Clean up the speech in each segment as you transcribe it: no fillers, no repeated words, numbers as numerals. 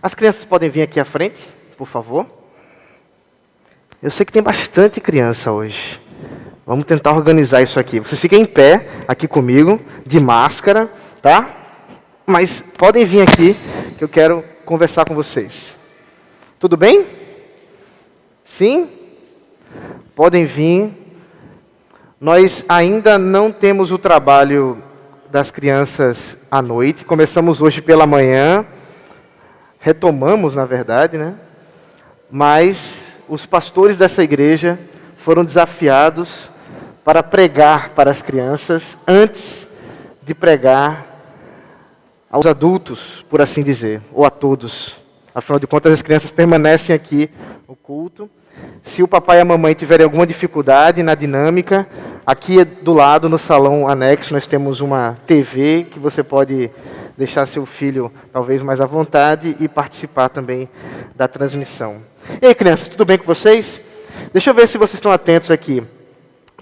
As crianças podem vir aqui à frente, por favor. Eu sei que tem bastante criança hoje. Vamos tentar organizar isso aqui. Vocês fiquem em pé aqui comigo, de máscara, tá? Mas podem vir aqui, que eu quero conversar com vocês. Tudo bem? Sim? Podem vir. Nós ainda não temos o trabalho das crianças à noite. Começamos hoje pela manhã. Retomamos, na verdade, né? Mas os pastores dessa igreja foram desafiados para pregar para as crianças antes de pregar aos adultos, por assim dizer, ou a todos. Afinal de contas, as crianças permanecem aqui no culto. Se o papai e a mamãe tiverem alguma dificuldade na dinâmica, aqui do lado, no salão anexo, nós temos uma TV que você pode deixar seu filho talvez mais à vontade e participar também da transmissão. E aí, crianças, tudo bem com vocês? Deixa eu ver se vocês estão atentos aqui.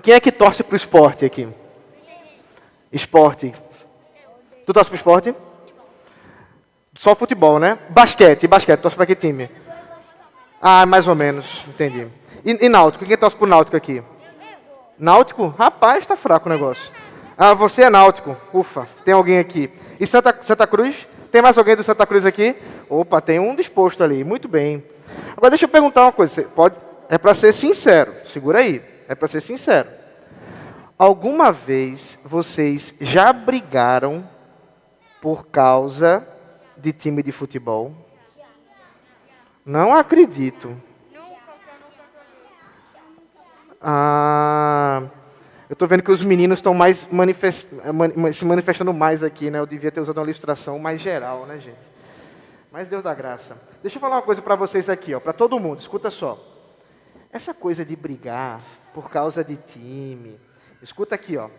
Quem é que torce para o esporte aqui? Esporte. Tu torce para o esporte? Só futebol, né? Basquete, torce para que time? Ah, mais ou menos, entendi. E Náutico, quem torce para o Náutico aqui? Náutico? Rapaz, está fraco o negócio. Ah, você é Náutico. Ufa, tem alguém aqui. E Santa Cruz? Tem mais alguém do Santa Cruz aqui? Opa, tem um disposto ali. Muito bem. Agora deixa eu perguntar uma coisa. É para ser sincero. Segura aí. É para ser sincero. Alguma vez vocês já brigaram por causa de time de futebol? Não acredito. Eu estou vendo que os meninos estão mais se manifestando mais aqui, né? Eu devia ter usado uma ilustração mais geral, né, gente? Mas Deus dá graça. Deixa eu falar uma coisa para vocês aqui, ó, para todo mundo. Escuta só. Essa coisa de brigar por causa de time. Escuta aqui, ó.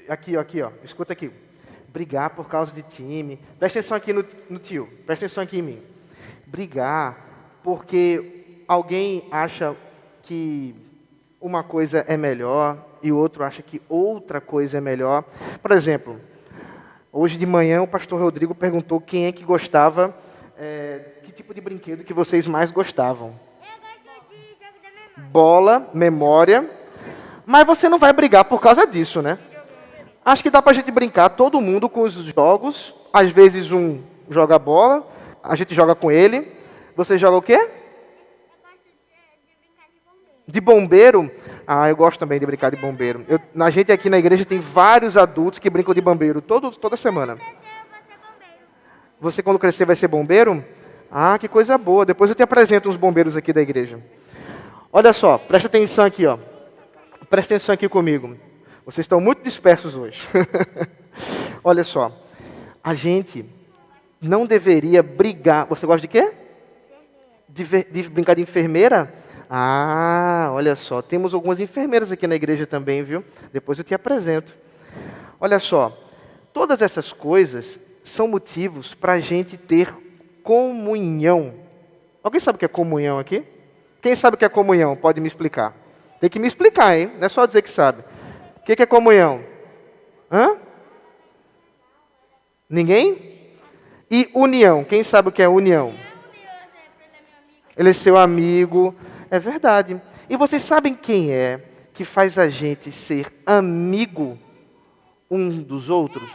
Aqui, ó. Escuta aqui. Brigar por causa de time. Presta atenção aqui no tio. Presta atenção aqui em mim. Brigar porque alguém acha que uma coisa é melhor e o outro acha que outra coisa é melhor. Por exemplo, hoje de manhã o pastor Rodrigo perguntou quem é que gostava, que tipo de brinquedo que vocês mais gostavam. Eu gosto de jogo da memória. Bola, memória. Mas você não vai brigar por causa disso, né? Acho que dá pra gente brincar, todo mundo com os jogos. Às vezes um joga bola, a gente joga com ele. Você joga o quê? Eu gosto de brincar de bombeiro. De bombeiro? Ah, eu gosto também de brincar de bombeiro. A gente aqui na igreja tem vários adultos que brincam de bombeiro toda semana. Eu vou ser bombeiro. Você, quando crescer, vai ser bombeiro? Ah, que coisa boa. Depois eu te apresento uns bombeiros aqui da igreja. Olha só, presta atenção aqui, ó. Presta atenção aqui comigo. Vocês estão muito dispersos hoje. Olha só. A gente não deveria brigar. Você gosta de quê? De brincar de enfermeira? Ah, olha só. Temos algumas enfermeiras aqui na igreja também, viu? Depois eu te apresento. Olha só. Todas essas coisas são motivos para a gente ter comunhão. Alguém sabe o que é comunhão aqui? Quem sabe o que é comunhão? Pode me explicar. Tem que me explicar, hein? Não é só dizer que sabe. O que é comunhão? Hã? Ninguém? E união? Quem sabe o que é união? Ele é seu amigo. É verdade. E vocês sabem quem é que faz a gente ser amigo um dos outros?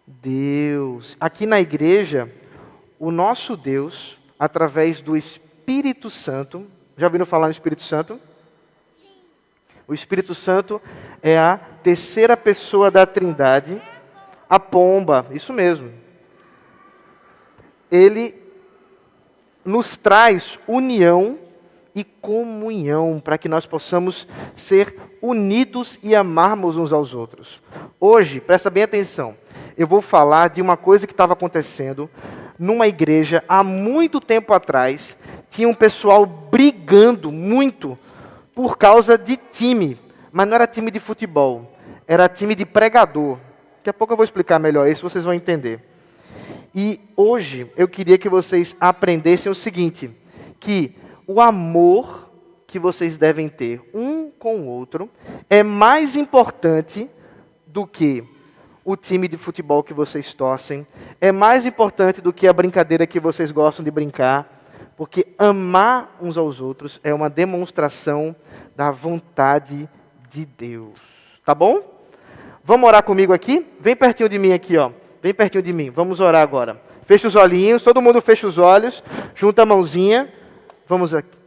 Deus. Aqui na igreja, o nosso Deus, através do Espírito Santo, já ouviram falar no Espírito Santo? O Espírito Santo é a terceira pessoa da Trindade, a pomba, isso mesmo. Ele nos traz união e comunhão para que nós possamos ser unidos e amarmos uns aos outros. Hoje, presta bem atenção, eu vou falar de uma coisa que estava acontecendo numa igreja há muito tempo atrás. Tinha um pessoal brigando muito por causa de time, mas não era time de futebol, era time de pregador. Daqui a pouco eu vou explicar melhor isso, vocês vão entender. E hoje eu queria que vocês aprendessem o seguinte, que o amor que vocês devem ter um com o outro é mais importante do que o time de futebol que vocês torcem. É mais importante do que a brincadeira que vocês gostam de brincar, porque amar uns aos outros é uma demonstração da vontade de Deus. Tá bom? Vamos orar comigo aqui? Vem pertinho de mim aqui, ó. Vem pertinho de mim. Vamos orar agora. Fecha os olhinhos, todo mundo fecha os olhos, junta a mãozinha. Vamos aqui.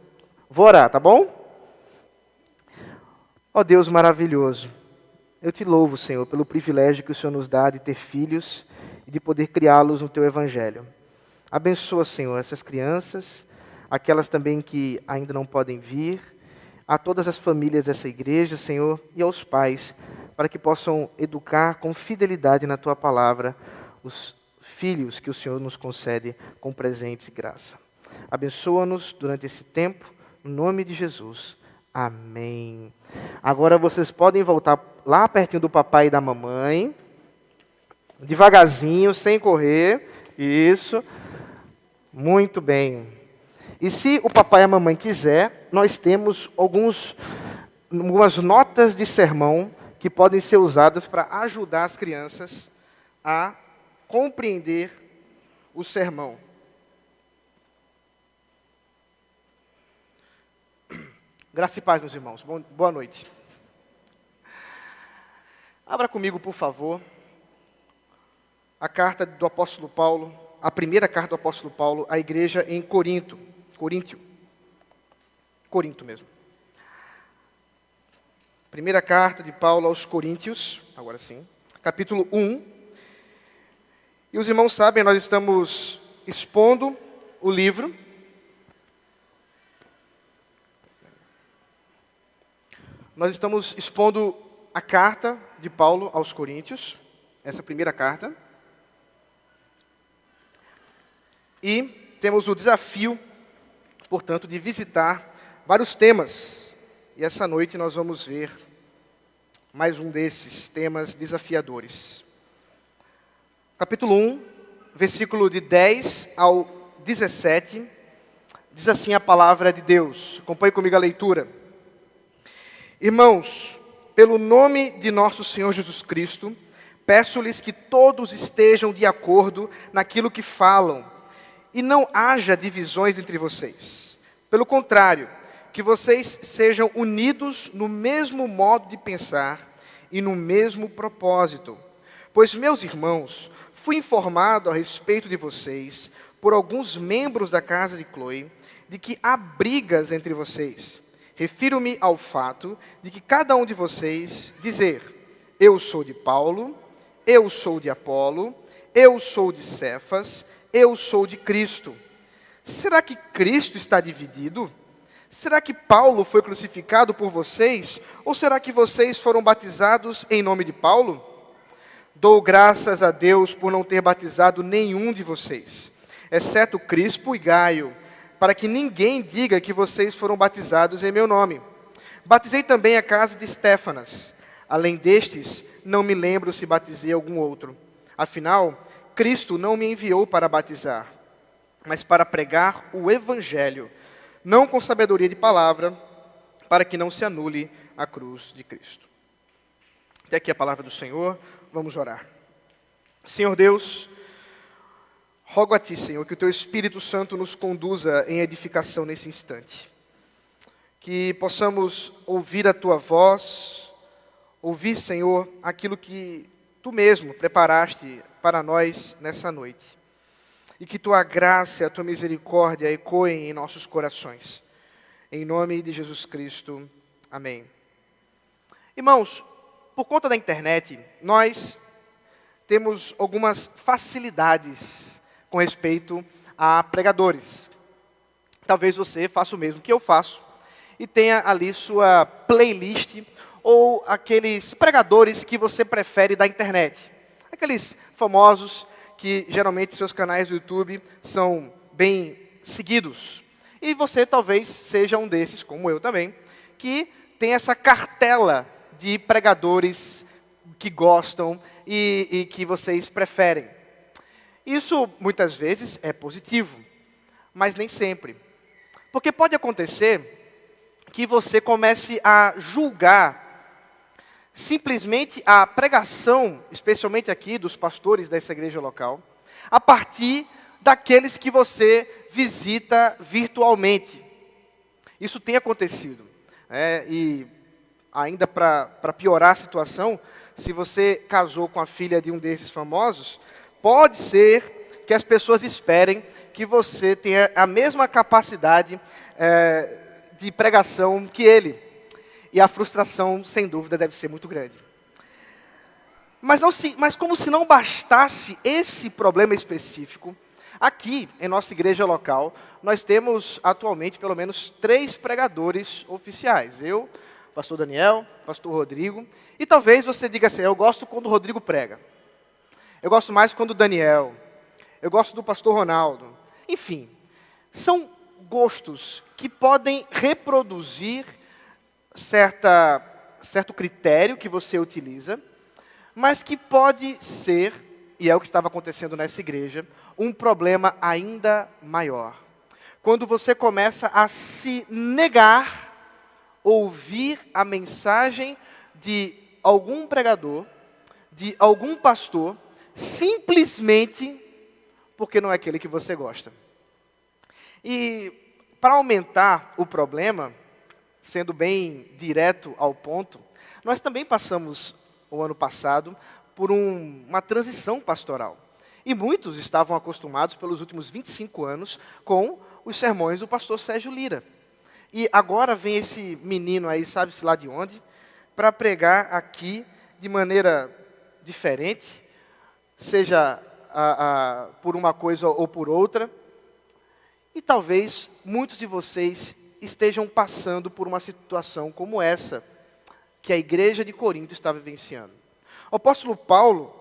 Vou orar, tá bom? Ó Deus maravilhoso, eu te louvo, Senhor, pelo privilégio que o Senhor nos dá de ter filhos e de poder criá-los no teu evangelho. Abençoa, Senhor, essas crianças, aquelas também que ainda não podem vir, a todas as famílias dessa igreja, Senhor, e aos pais, para que possam educar com fidelidade na tua palavra os filhos que o Senhor nos concede com presentes e graça. Abençoa-nos durante esse tempo, no nome de Jesus. Amém. Agora vocês podem voltar lá pertinho do papai e da mamãe, devagarzinho, sem correr. Isso. Muito bem. E se o papai e a mamãe quiser, nós temos algumas notas de sermão que podem ser usadas para ajudar as crianças a compreender o sermão. Graça e paz, meus irmãos. Boa noite. Abra comigo, por favor, a carta do apóstolo Paulo, a primeira carta do apóstolo Paulo à igreja em Corinto mesmo. Primeira carta de Paulo aos Coríntios, agora sim, capítulo 1. E os irmãos sabem, nós estamos expondo o livro. Nós estamos expondo a carta de Paulo aos Coríntios, essa primeira carta. E temos o desafio, portanto, de visitar vários temas. E essa noite nós vamos ver mais um desses temas desafiadores. Capítulo 1, versículo de 10 ao 17, diz assim a palavra de Deus. Acompanhe comigo a leitura. Irmãos, pelo nome de nosso Senhor Jesus Cristo, peço-lhes que todos estejam de acordo naquilo que falam, e não haja divisões entre vocês. Pelo contrário, que vocês sejam unidos no mesmo modo de pensar e no mesmo propósito. Pois, meus irmãos, fui informado a respeito de vocês, por alguns membros da casa de Cloe, de que há brigas entre vocês. Refiro-me ao fato de que cada um de vocês dizer: eu sou de Paulo, eu sou de Apolo, eu sou de Cefas, eu sou de Cristo. Será que Cristo está dividido? Será que Paulo foi crucificado por vocês? Ou será que vocês foram batizados em nome de Paulo? Dou graças a Deus por não ter batizado nenhum de vocês, exceto Crispo e Gaio, para que ninguém diga que vocês foram batizados em meu nome. Batizei também a casa de Estéfanas. Além destes, não me lembro se batizei algum outro. Afinal, Cristo não me enviou para batizar, mas para pregar o Evangelho, não com sabedoria de palavra, para que não se anule a cruz de Cristo. Até aqui a palavra do Senhor, vamos orar. Senhor Deus, rogo a Ti, Senhor, que o Teu Espírito Santo nos conduza em edificação nesse instante. Que possamos ouvir a Tua voz, ouvir, Senhor, aquilo que Tu mesmo preparaste para nós nessa noite. E que Tua graça e a Tua misericórdia ecoem em nossos corações. Em nome de Jesus Cristo. Amém. Irmãos, por conta da internet, nós temos algumas facilidades com respeito a pregadores. Talvez você faça o mesmo que eu faço e tenha ali sua playlist ou aqueles pregadores que você prefere da internet. Aqueles famosos que geralmente seus canais do YouTube são bem seguidos. E você talvez seja um desses, como eu também, que tem essa cartela de pregadores que gostam e que vocês preferem. Isso, muitas vezes, é positivo, mas nem sempre. Porque pode acontecer que você comece a julgar simplesmente a pregação, especialmente aqui dos pastores dessa igreja local, a partir daqueles que você visita virtualmente. Isso tem acontecido. E ainda para piorar a situação, se você casou com a filha de um desses famosos, pode ser que as pessoas esperem que você tenha a mesma capacidade de pregação que ele. E a frustração, sem dúvida, deve ser muito grande. Mas como se não bastasse esse problema específico, aqui em nossa igreja local, nós temos atualmente pelo menos 3 pregadores oficiais. Eu, pastor Daniel, pastor Rodrigo, e talvez você diga assim, eu gosto quando o Rodrigo prega. Eu gosto mais quando o Daniel. Eu gosto do pastor Ronaldo. Enfim, são gostos que podem reproduzir certo critério que você utiliza, mas que pode ser, e é o que estava acontecendo nessa igreja, um problema ainda maior. Quando você começa a se negar a ouvir a mensagem de algum pregador, de algum pastor, simplesmente porque não é aquele que você gosta. E para aumentar o problema, sendo bem direto ao ponto, nós também passamos, o ano passado, por uma transição pastoral. E muitos estavam acostumados, pelos últimos 25 anos, com os sermões do pastor Sérgio Lira. E agora vem esse menino aí, sabe-se lá de onde, para pregar aqui de maneira diferente, seja por uma coisa ou por outra. E talvez muitos de vocês estejam passando por uma situação como essa, que a igreja de Corinto está vivenciando. O apóstolo Paulo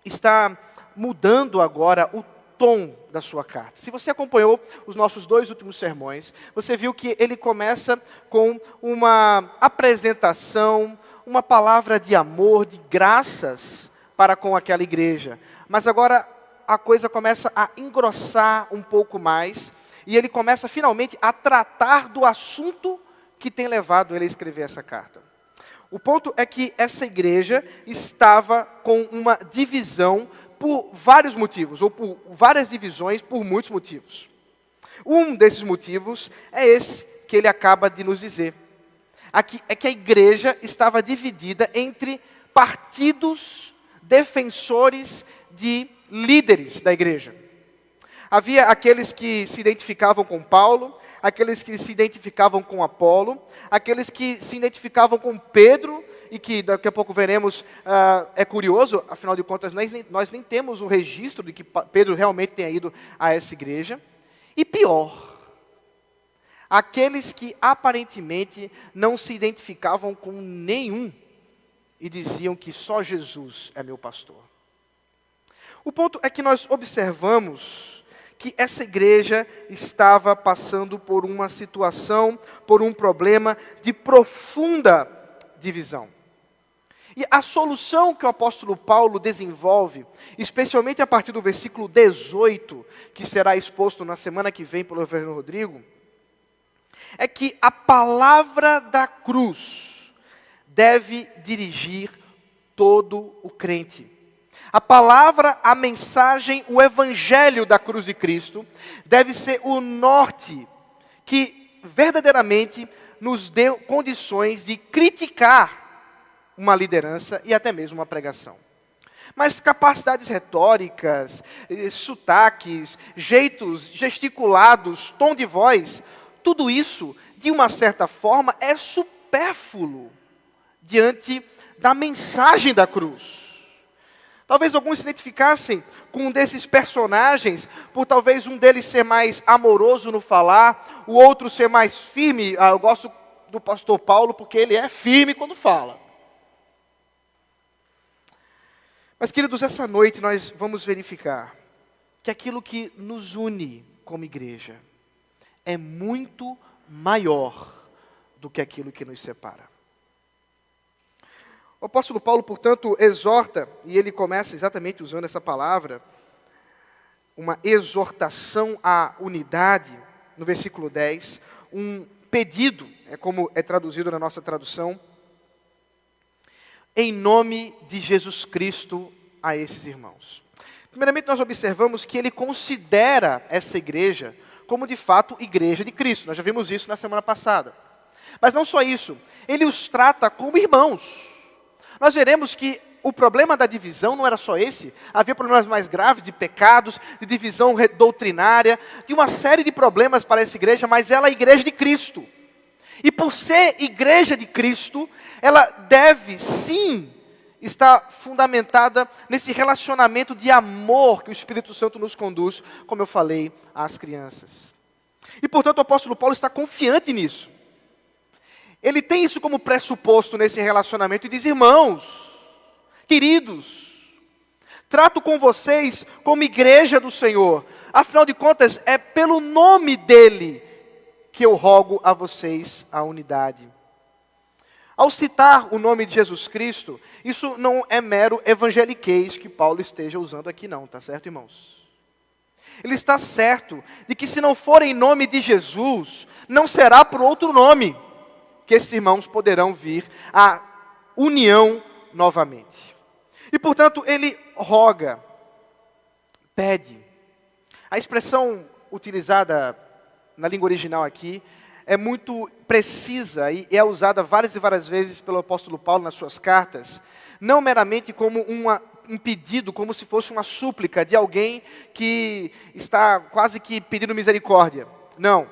está mudando agora o tom da sua carta. Se você acompanhou os nossos 2 últimos sermões, você viu que ele começa com uma apresentação, uma palavra de amor, de graças para com aquela igreja. Mas agora a coisa começa a engrossar um pouco mais, e ele começa finalmente a tratar do assunto que tem levado ele a escrever essa carta. O ponto é que essa igreja estava com uma divisão por vários motivos, ou por várias divisões por muitos motivos. Um desses motivos é esse que ele acaba de nos dizer. Aqui é que a igreja estava dividida entre partidos defensores de líderes da igreja. Havia aqueles que se identificavam com Paulo, aqueles que se identificavam com Apolo, aqueles que se identificavam com Pedro, e que daqui a pouco veremos, é curioso, afinal de contas, nós nem temos o registro de que Pedro realmente tenha ido a essa igreja. E pior, aqueles que aparentemente não se identificavam com nenhum e diziam que só Jesus é meu pastor. O ponto é que nós observamos que essa igreja estava passando por uma situação, por um problema de profunda divisão. E a solução que o apóstolo Paulo desenvolve, especialmente a partir do versículo 18, que será exposto na semana que vem pelo reverendo Rodrigo, é que a palavra da cruz deve dirigir todo o crente. A palavra, a mensagem, o evangelho da cruz de Cristo deve ser o norte que verdadeiramente nos dê condições de criticar uma liderança e até mesmo uma pregação. Mas capacidades retóricas, sotaques, jeitos gesticulados, tom de voz, tudo isso, de uma certa forma, é supérfluo diante da mensagem da cruz. Talvez alguns se identificassem com um desses personagens, por talvez um deles ser mais amoroso no falar, o outro ser mais firme. Eu gosto do pastor Paulo porque ele é firme quando fala. Mas, queridos, essa noite nós vamos verificar que aquilo que nos une como igreja é muito maior do que aquilo que nos separa. O apóstolo Paulo, portanto, exorta, e ele começa exatamente usando essa palavra, uma exortação à unidade, no versículo 10, um pedido, é como é traduzido na nossa tradução, em nome de Jesus Cristo a esses irmãos? Primeiramente, nós observamos que ele considera essa igreja como, de fato, igreja de Cristo. Nós já vimos isso na semana passada. Mas não só isso, ele os trata como irmãos. Nós veremos que o problema da divisão não era só esse. Havia problemas mais graves de pecados, de divisão doutrinária, de uma série de problemas para essa igreja, mas ela é a igreja de Cristo. E por ser igreja de Cristo, ela deve, sim, estar fundamentada nesse relacionamento de amor que o Espírito Santo nos conduz, como eu falei, às crianças. E, portanto, o apóstolo Paulo está confiante nisso. Ele tem isso como pressuposto nesse relacionamento e diz: irmãos, queridos, trato com vocês como igreja do Senhor. Afinal de contas, é pelo nome dele que eu rogo a vocês a unidade. Ao citar o nome de Jesus Cristo, isso não é mero evangeliquez que Paulo esteja usando aqui não, tá certo, irmãos? Ele está certo de que se não for em nome de Jesus, não será por outro nome que esses irmãos poderão vir à união novamente. E, portanto, ele roga, pede. A expressão utilizada na língua original aqui é muito precisa e é usada várias e várias vezes pelo apóstolo Paulo nas suas cartas, não meramente como um pedido, como se fosse uma súplica de alguém que está quase que pedindo misericórdia. Não.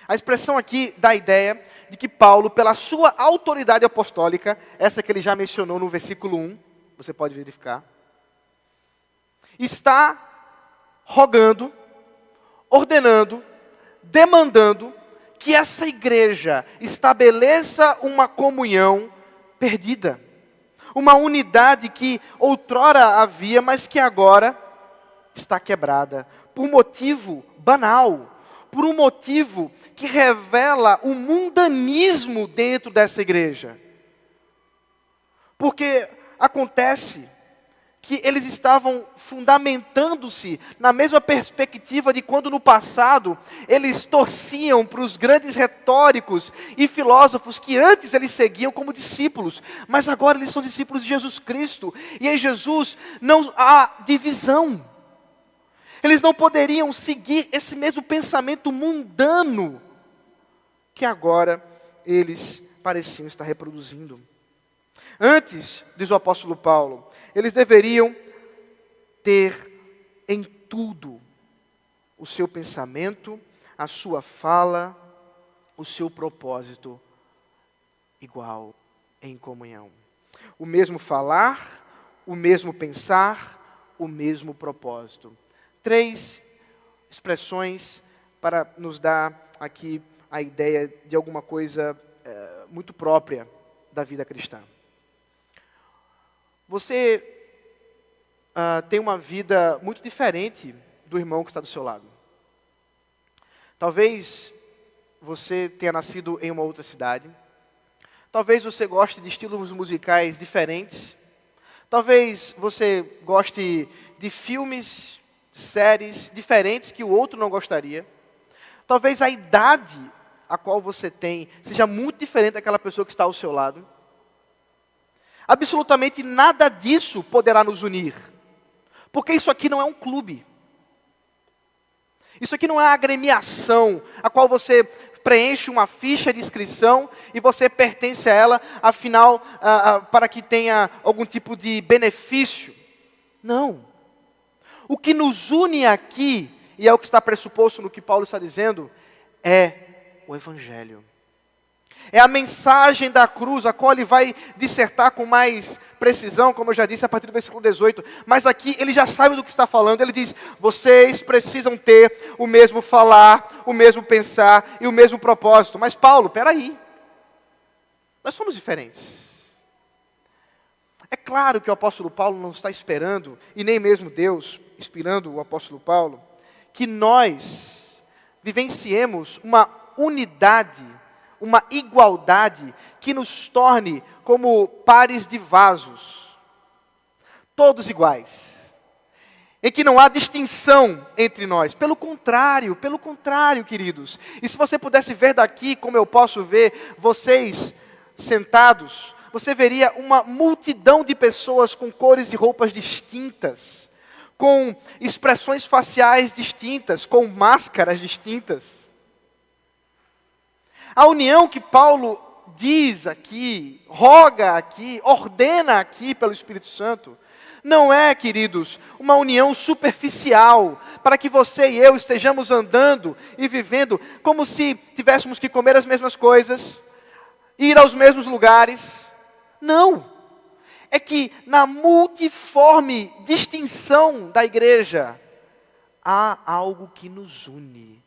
A expressão aqui dá a ideia de que Paulo, pela sua autoridade apostólica, essa que ele já mencionou no versículo 1, você pode verificar, está rogando, ordenando, demandando que essa igreja estabeleça uma comunhão perdida. Uma unidade que outrora havia, mas que agora está quebrada. Por motivo banal. Por um motivo que revela o mundanismo dentro dessa igreja. Porque acontece que eles estavam fundamentando-se na mesma perspectiva de quando no passado eles torciam para os grandes retóricos e filósofos que antes eles seguiam como discípulos, mas agora eles são discípulos de Jesus Cristo, e em Jesus não há divisão. Eles não poderiam seguir esse mesmo pensamento mundano que agora eles pareciam estar reproduzindo. Antes, diz o apóstolo Paulo, eles deveriam ter em tudo o seu pensamento, a sua fala, o seu propósito igual, em comunhão. O mesmo falar, o mesmo pensar, o mesmo propósito. 3 expressões para nos dar aqui a ideia de alguma coisa muito própria da vida cristã. Você tem uma vida muito diferente do irmão que está do seu lado. Talvez você tenha nascido em uma outra cidade. Talvez você goste de estilos musicais diferentes. Talvez você goste de filmes, séries diferentes que o outro não gostaria. Talvez a idade a qual você tem seja muito diferente daquela pessoa que está ao seu lado. Absolutamente nada disso poderá nos unir. Porque isso aqui não é um clube. Isso aqui não é uma agremiação a qual você preenche uma ficha de inscrição e você pertence a ela, afinal, para que tenha algum tipo de benefício. Não. O que nos une aqui, e é o que está pressuposto no que Paulo está dizendo, é o Evangelho. É a mensagem da cruz, a qual ele vai dissertar com mais precisão, como eu já disse, a partir do versículo 18. Mas aqui ele já sabe do que está falando. Ele diz, vocês precisam ter o mesmo falar, o mesmo pensar e o mesmo propósito. Mas Paulo, peraí. Nós somos diferentes. É claro que o apóstolo Paulo não está esperando, e nem mesmo Deus, inspirando o apóstolo Paulo, que nós vivenciemos uma unidade, uma igualdade que nos torne como pares de vasos, todos iguais, em que não há distinção entre nós. Pelo contrário, queridos. E se você pudesse ver daqui, como eu posso ver vocês sentados, você veria uma multidão de pessoas com cores e roupas distintas, com expressões faciais distintas, com máscaras distintas. A união que Paulo diz aqui, roga aqui, ordena aqui pelo Espírito Santo, não é, queridos, uma união superficial, para que você e eu estejamos andando e vivendo como se tivéssemos que comer as mesmas coisas, ir aos mesmos lugares. Não. É que na multiforme distinção da igreja, há algo que nos une.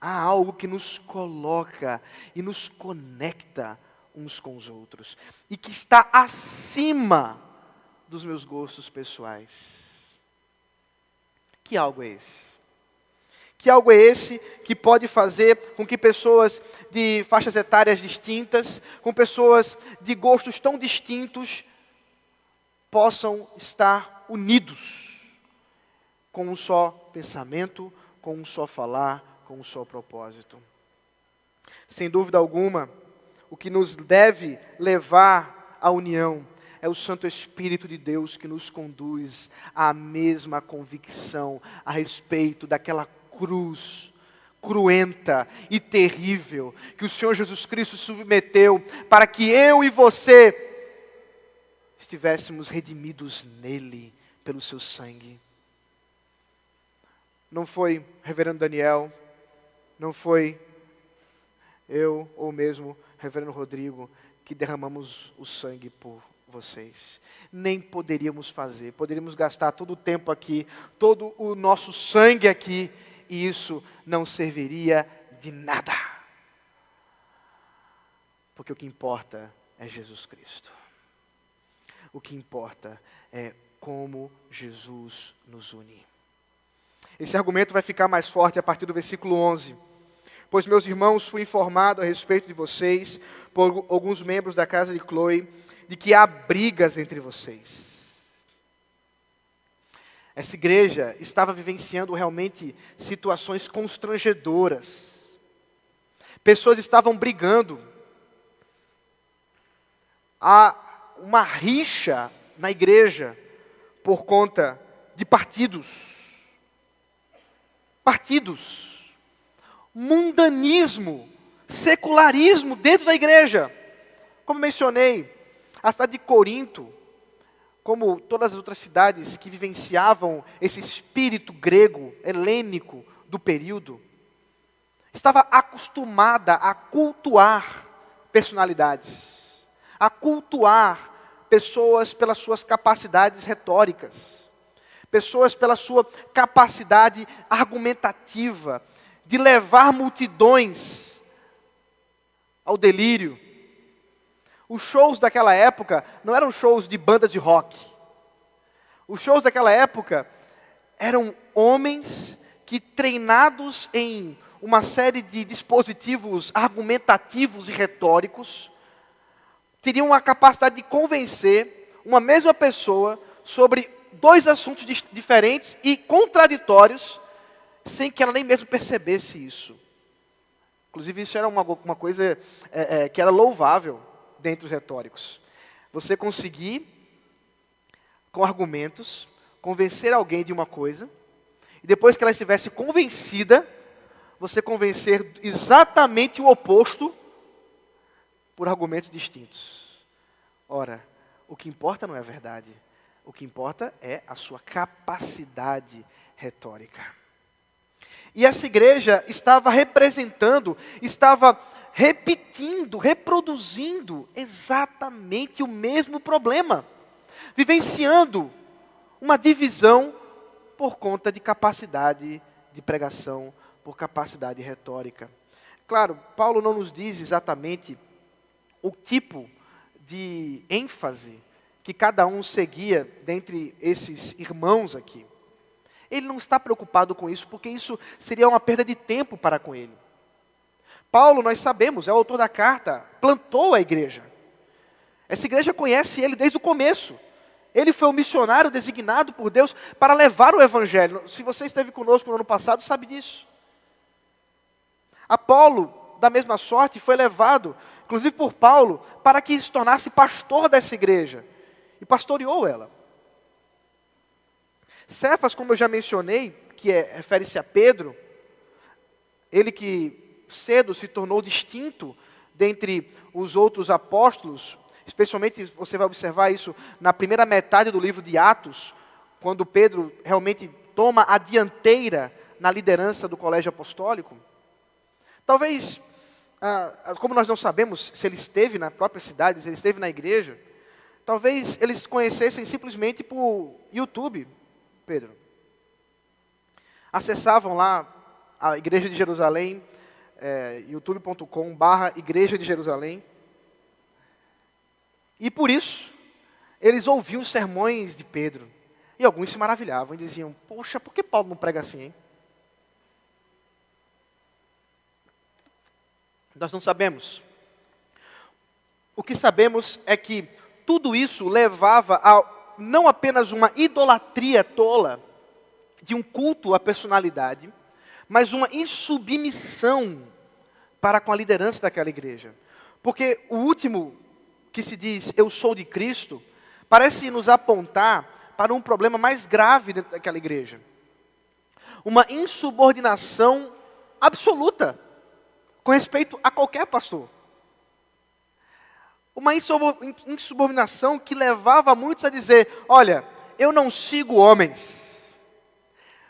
Há algo que nos coloca e nos conecta uns com os outros. E que está acima dos meus gostos pessoais. Que algo é esse? Que algo é esse que pode fazer com que pessoas de faixas etárias distintas, com pessoas de gostos tão distintos, possam estar unidos com um só pensamento, com um só falar, com um só propósito? Sem dúvida alguma, o que nos deve levar à união é o Santo Espírito de Deus que nos conduz à mesma convicção a respeito daquela cruz cruenta e terrível que o Senhor Jesus Cristo submeteu para que eu e você estivéssemos redimidos nele pelo seu sangue. Não foi reverendo Daniel, não foi eu ou mesmo reverendo Rodrigo que derramamos o sangue por vocês. Nem poderíamos fazer. Poderíamos gastar todo o tempo aqui, todo o nosso sangue aqui, e isso não serviria de nada. Porque o que importa é Jesus Cristo. O que importa é como Jesus nos une. Esse argumento vai ficar mais forte a partir do versículo 11. Pois, meus irmãos, fui informado a respeito de vocês, por alguns membros da casa de Cloe, de que há brigas entre vocês. Essa igreja estava vivenciando realmente situações constrangedoras. Pessoas estavam brigando. Há uma rixa na igreja por conta de partidos. Mundanismo, secularismo dentro da igreja. Como mencionei, a cidade de Corinto, como todas as outras cidades que vivenciavam esse espírito grego, helênico do período, estava acostumada a cultuar personalidades, a cultuar pessoas pelas suas capacidades retóricas, pessoas pela sua capacidade argumentativa, de levar multidões ao delírio. Os shows daquela época não eram shows de bandas de rock. Os shows daquela época eram homens que, treinados em uma série de dispositivos argumentativos e retóricos, teriam a capacidade de convencer uma mesma pessoa sobre dois assuntos diferentes e contraditórios, sem que ela nem mesmo percebesse isso. Inclusive, isso era uma coisa que era louvável dentre os retóricos. Você conseguir, com argumentos, convencer alguém de uma coisa, e depois que ela estivesse convencida, você convencer exatamente o oposto por argumentos distintos. Ora, o que importa não é a verdade. O que importa é a sua capacidade retórica. E essa igreja estava representando, estava repetindo, reproduzindo exatamente o mesmo problema. Vivenciando uma divisão por conta de capacidade de pregação, por capacidade retórica. Claro, Paulo não nos diz exatamente o tipo de ênfase que cada um seguia dentre esses irmãos aqui. Ele não está preocupado com isso, porque isso seria uma perda de tempo para com ele. Paulo, nós sabemos, é o autor da carta, plantou a igreja. Essa igreja conhece ele desde o começo. Ele foi o missionário designado por Deus para levar o evangelho. Se você esteve conosco no ano passado, sabe disso. Apolo, da mesma sorte, foi levado. inclusive por Paulo, para que se tornasse pastor dessa igreja. E pastoreou ela. Cefas, como eu já mencionei, que refere-se a Pedro, ele que cedo se tornou distinto dentre os outros apóstolos, especialmente você vai observar isso na primeira metade do livro de Atos, quando Pedro realmente toma a dianteira na liderança do colégio apostólico. Talvez, como nós não sabemos se ele esteve na própria cidade, se ele esteve na igreja, talvez eles conhecessem simplesmente por YouTube, Pedro. Acessavam lá a Igreja de Jerusalém, youtube.com/Igreja de Jerusalém. E por isso, eles ouviam os sermões de Pedro. E alguns se maravilhavam e diziam, poxa, por que Paulo não prega assim, hein? Nós não sabemos. O que sabemos é que tudo isso levava a não apenas uma idolatria tola, de um culto à personalidade, mas uma insubmissão para com a liderança daquela igreja. Porque o último que se diz, eu sou de Cristo, parece nos apontar para um problema mais grave dentro daquela igreja. Uma insubordinação absoluta com respeito a qualquer pastor. Uma insubordinação que levava muitos a dizer, olha, eu não sigo homens,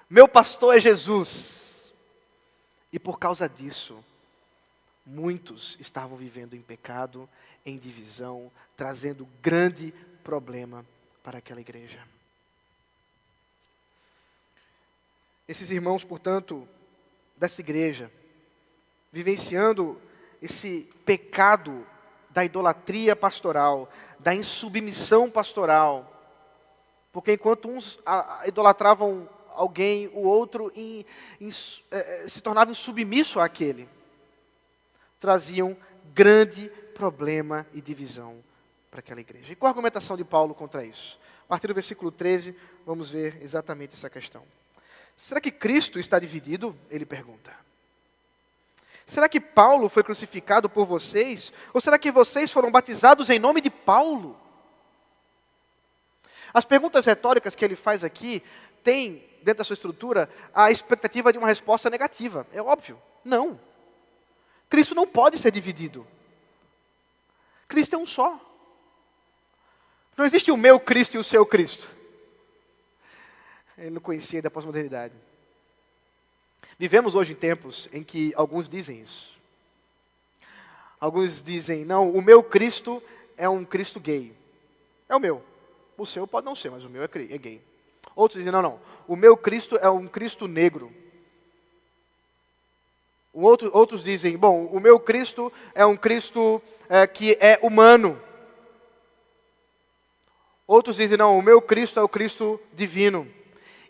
meu pastor é Jesus. E por causa disso, muitos estavam vivendo em pecado, em divisão, trazendo grande problema para aquela igreja. Esses irmãos, portanto, dessa igreja, vivenciando esse pecado da idolatria pastoral, da insubmissão pastoral, porque enquanto uns idolatravam alguém, o outro se tornava insubmisso àquele, traziam grande problema e divisão para aquela igreja. E qual a argumentação de Paulo contra isso? A partir do versículo 13, vamos ver exatamente essa questão. Será que Cristo está dividido? Ele pergunta. Será que Paulo foi crucificado por vocês? Ou será que vocês foram batizados em nome de Paulo? As perguntas retóricas que ele faz aqui têm, dentro da sua estrutura, a expectativa de uma resposta negativa. É óbvio. Não. Cristo não pode ser dividido. Cristo é um só. Não existe o meu Cristo e o seu Cristo. Ele não conhecia da pós-modernidade. Vivemos hoje em tempos em que alguns dizem isso. Alguns dizem, não, o meu Cristo é um Cristo gay. É o meu. O seu pode não ser, mas o meu é gay. Outros dizem, não, o meu Cristo é um Cristo negro. Outros dizem, bom, o meu Cristo é um Cristo que é humano. Outros dizem, não, o meu Cristo é o Cristo divino.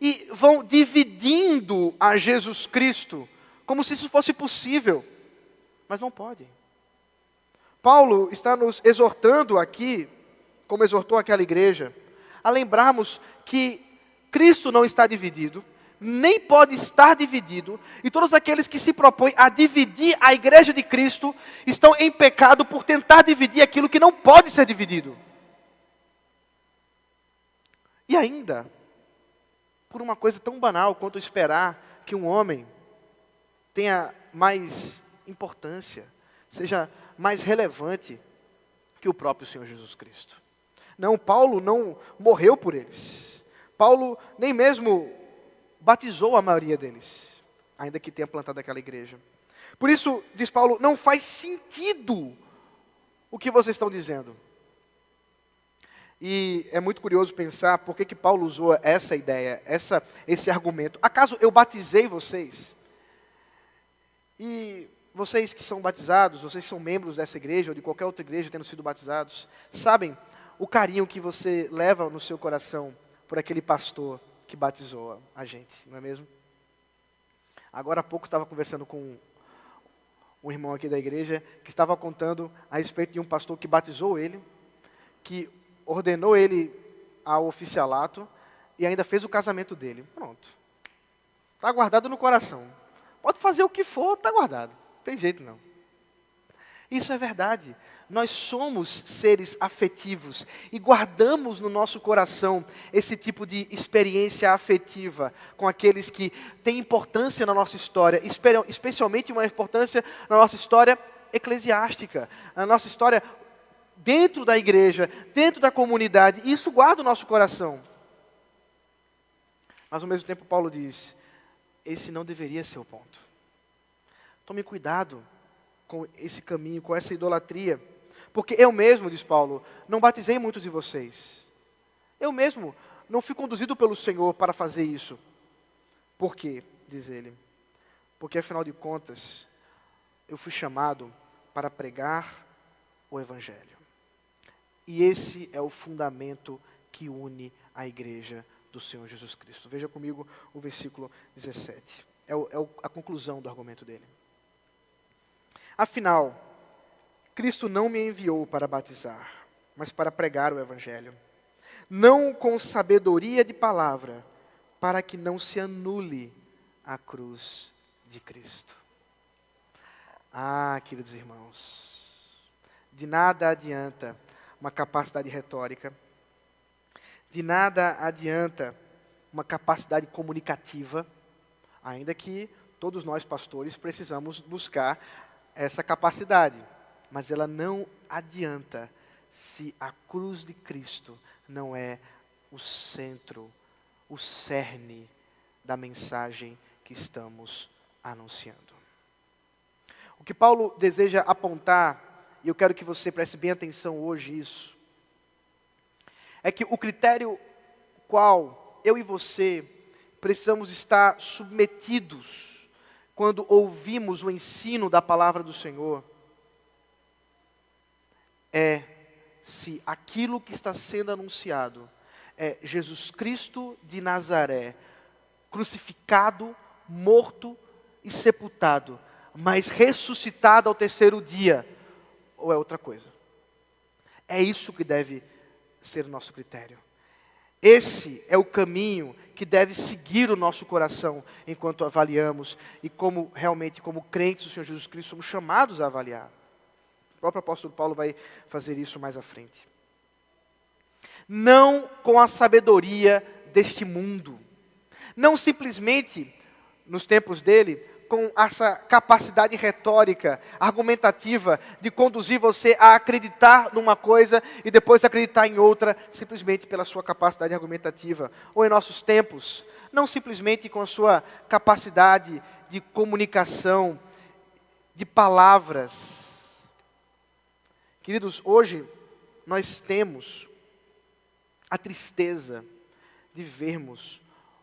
E vão dividindo a Jesus Cristo, como se isso fosse possível. Mas não pode. Paulo está nos exortando aqui, como exortou aquela igreja, a lembrarmos que Cristo não está dividido, nem pode estar dividido, e todos aqueles que se propõem a dividir a igreja de Cristo, estão em pecado por tentar dividir aquilo que não pode ser dividido. E ainda, por uma coisa tão banal quanto esperar que um homem tenha mais importância, seja mais relevante que o próprio Senhor Jesus Cristo. Não, Paulo não morreu por eles. Paulo nem mesmo batizou a maioria deles, ainda que tenha plantado aquela igreja. Por isso, diz Paulo, não faz sentido o que vocês estão dizendo. E é muito curioso pensar por que Paulo usou essa ideia, esse argumento. Acaso eu batizei vocês? E vocês que são batizados, vocês que são membros dessa igreja ou de qualquer outra igreja tendo sido batizados, sabem o carinho que você leva no seu coração por aquele pastor que batizou a gente, não é mesmo? Agora há pouco estava conversando com um irmão aqui da igreja que estava contando a respeito de um pastor que batizou ele, que ordenou ele ao oficialato e ainda fez o casamento dele. Pronto. Está guardado no coração. Pode fazer o que for, está guardado. Não tem jeito não. Isso é verdade. Nós somos seres afetivos e guardamos no nosso coração esse tipo de experiência afetiva com aqueles que têm importância na nossa história, especialmente uma importância na nossa história eclesiástica, na nossa história dentro da igreja, dentro da comunidade. Isso guarda o nosso coração. Mas ao mesmo tempo Paulo diz, esse não deveria ser o ponto. Tome cuidado com esse caminho, com essa idolatria. Porque eu mesmo, diz Paulo, não batizei muitos de vocês. Eu mesmo não fui conduzido pelo Senhor para fazer isso. Por quê? Diz ele. Porque afinal de contas, eu fui chamado para pregar o Evangelho. E esse é o fundamento que une a igreja do Senhor Jesus Cristo. Veja comigo o versículo 17. É a conclusão do argumento dele. Afinal, Cristo não me enviou para batizar, mas para pregar o Evangelho. Não com sabedoria de palavra, para que não se anule a cruz de Cristo. Ah, queridos irmãos, de nada adianta uma capacidade retórica, de nada adianta uma capacidade comunicativa, ainda que todos nós pastores precisamos buscar essa capacidade. Mas ela não adianta se a cruz de Cristo não é o centro, o cerne da mensagem que estamos anunciando. O que Paulo deseja apontar, e eu quero que você preste bem atenção hoje isso, é que o critério qual eu e você precisamos estar submetidos quando ouvimos o ensino da palavra do Senhor, é se aquilo que está sendo anunciado é Jesus Cristo de Nazaré, crucificado, morto e sepultado, mas ressuscitado ao terceiro dia, ou é outra coisa. É isso que deve ser o nosso critério. Esse é o caminho que deve seguir o nosso coração enquanto avaliamos e como realmente, como crentes do Senhor Jesus Cristo, somos chamados a avaliar. O próprio apóstolo Paulo vai fazer isso mais à frente. Não com a sabedoria deste mundo. Não simplesmente, nos tempos dele, com essa capacidade retórica, argumentativa, de conduzir você a acreditar numa coisa e depois acreditar em outra, simplesmente pela sua capacidade argumentativa. Ou em nossos tempos, não simplesmente com a sua capacidade de comunicação, de palavras. Queridos, hoje nós temos a tristeza de vermos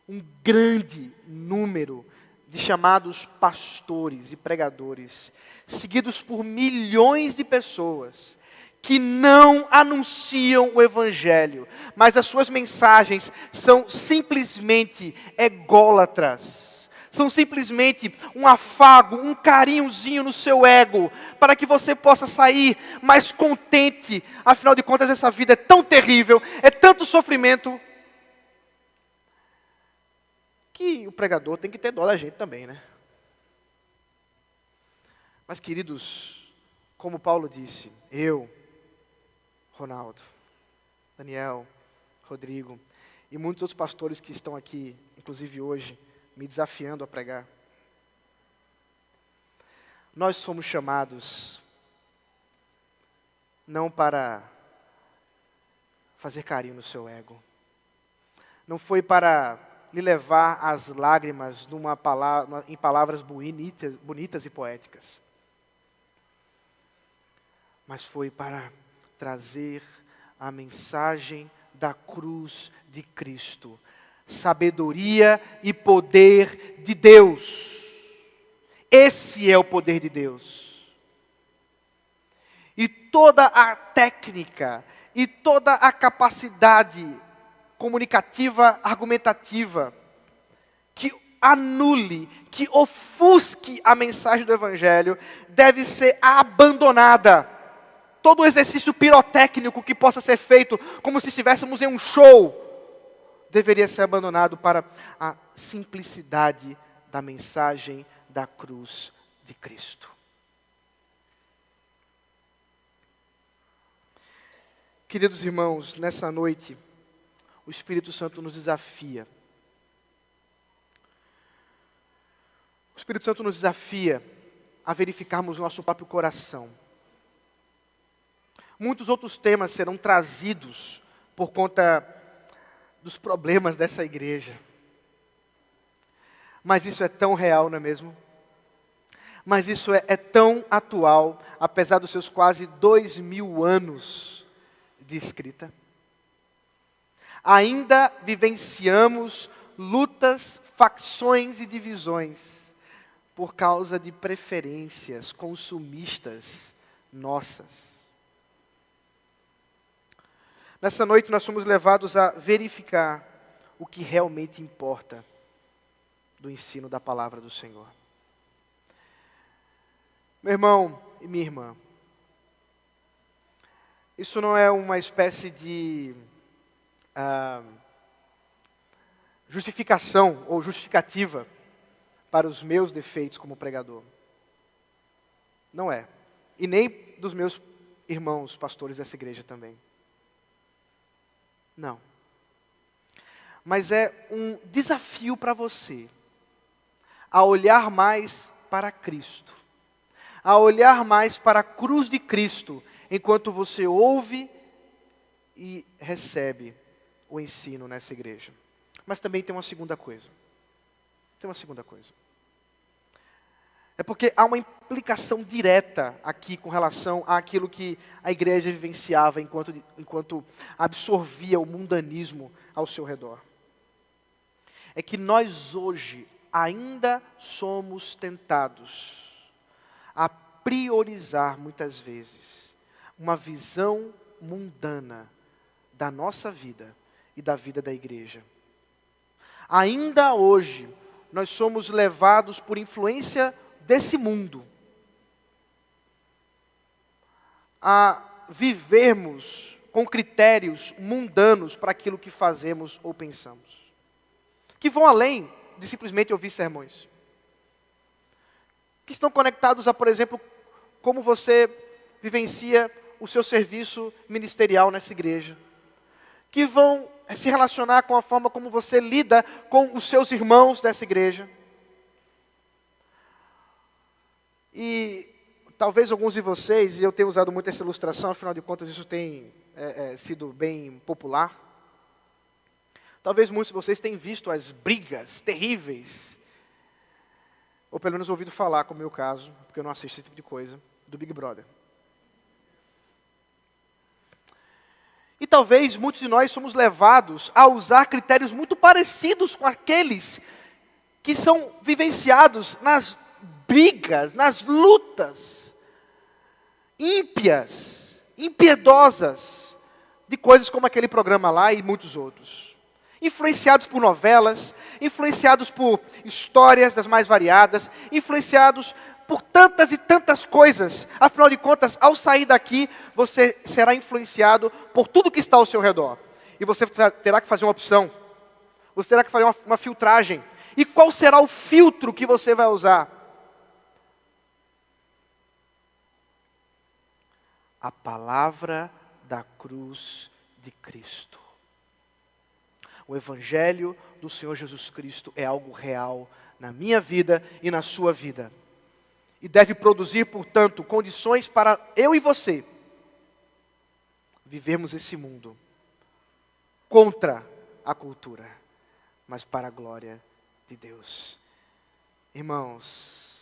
um grande número de chamados pastores e pregadores, seguidos por milhões de pessoas, que não anunciam o Evangelho, mas as suas mensagens são simplesmente ególatras. São simplesmente um afago, um carinhozinho no seu ego, para que você possa sair mais contente. Afinal de contas, essa vida é tão terrível, é tanto sofrimento, que o pregador tem que ter dó da gente também, né? Mas, queridos, como Paulo disse, eu, Ronaldo, Daniel, Rodrigo e muitos outros pastores que estão aqui, inclusive hoje, me desafiando a pregar. Nós somos chamados não para fazer carinho no seu ego. Não foi para lhe levar às lágrimas em palavras bonitas e poéticas. Mas foi para trazer a mensagem da cruz de Cristo. Sabedoria e poder de Deus. Esse é o poder de Deus. E toda a técnica e toda a capacidade comunicativa, argumentativa, que anule, que ofusque a mensagem do Evangelho, deve ser abandonada. Todo exercício pirotécnico que possa ser feito, como se estivéssemos em um show, deveria ser abandonado para a simplicidade da mensagem da cruz de Cristo. Queridos irmãos, nessa noite, o Espírito Santo nos desafia. O Espírito Santo nos desafia a verificarmos o nosso próprio coração. Muitos outros temas serão trazidos por conta dos problemas dessa igreja. Mas isso é tão real, não é mesmo? Mas isso é tão atual, apesar dos seus quase 2000 anos de escrita. Ainda vivenciamos lutas, facções e divisões por causa de preferências consumistas nossas. Nessa noite nós somos levados a verificar o que realmente importa do ensino da palavra do Senhor. Meu irmão e minha irmã, isso não é uma espécie de justificação ou justificativa para os meus defeitos como pregador. Não é. E nem dos meus irmãos pastores dessa igreja também. Não. Mas é um desafio para você a olhar mais para Cristo, a olhar mais para a cruz de Cristo, enquanto você ouve e recebe o ensino nessa igreja. Mas também tem uma segunda coisa. É porque há uma implicação direta aqui com relação àquilo que a igreja vivenciava enquanto absorvia o mundanismo ao seu redor. É que nós hoje ainda somos tentados a priorizar muitas vezes uma visão mundana da nossa vida e da vida da igreja. Ainda hoje, nós somos levados por influência desse mundo a vivermos com critérios mundanos para aquilo que fazemos ou pensamos, que vão além de simplesmente ouvir sermões, que estão conectados a, por exemplo, como você vivencia o seu serviço ministerial nessa igreja, que vão se relacionar com a forma como você lida com os seus irmãos dessa igreja. E talvez alguns de vocês, e eu tenho usado muito essa ilustração, afinal de contas isso tem sido bem popular. Talvez muitos de vocês tenham visto as brigas terríveis, ou pelo menos ouvido falar, como é o meu caso, porque eu não assisto esse tipo de coisa, do Big Brother. E talvez muitos de nós somos levados a usar critérios muito parecidos com aqueles que são vivenciados nas brigas, nas lutas ímpias, impiedosas, de coisas como aquele programa lá e muitos outros. Influenciados por novelas, influenciados por histórias das mais variadas, influenciados por tantas e tantas coisas. Afinal de contas, ao sair daqui, você será influenciado por tudo que está ao seu redor. E você terá que fazer uma opção. Você terá que fazer uma filtragem. E qual será o filtro que você vai usar? A palavra da cruz de Cristo. O Evangelho do Senhor Jesus Cristo é algo real na minha vida e na sua vida. E deve produzir, portanto, condições para eu e você vivermos esse mundo contra a cultura, mas para a glória de Deus. Irmãos,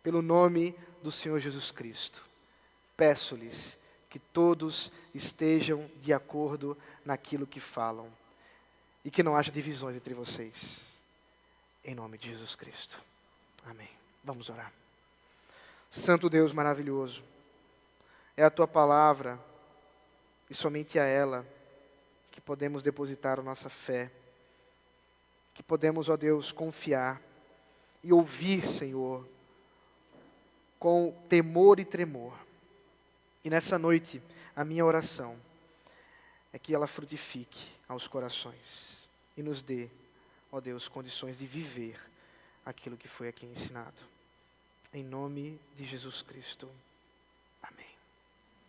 pelo nome do Senhor Jesus Cristo, peço-lhes que todos estejam de acordo naquilo que falam e que não haja divisões entre vocês. Em nome de Jesus Cristo. Amém. Vamos orar. Santo Deus maravilhoso, é a Tua palavra e somente a ela que podemos depositar a nossa fé, que podemos, ó Deus, confiar e ouvir, Senhor, com temor e tremor. E nessa noite, a minha oração é que ela frutifique aos corações e nos dê, ó Deus, condições de viver aquilo que foi aqui ensinado. Em nome de Jesus Cristo.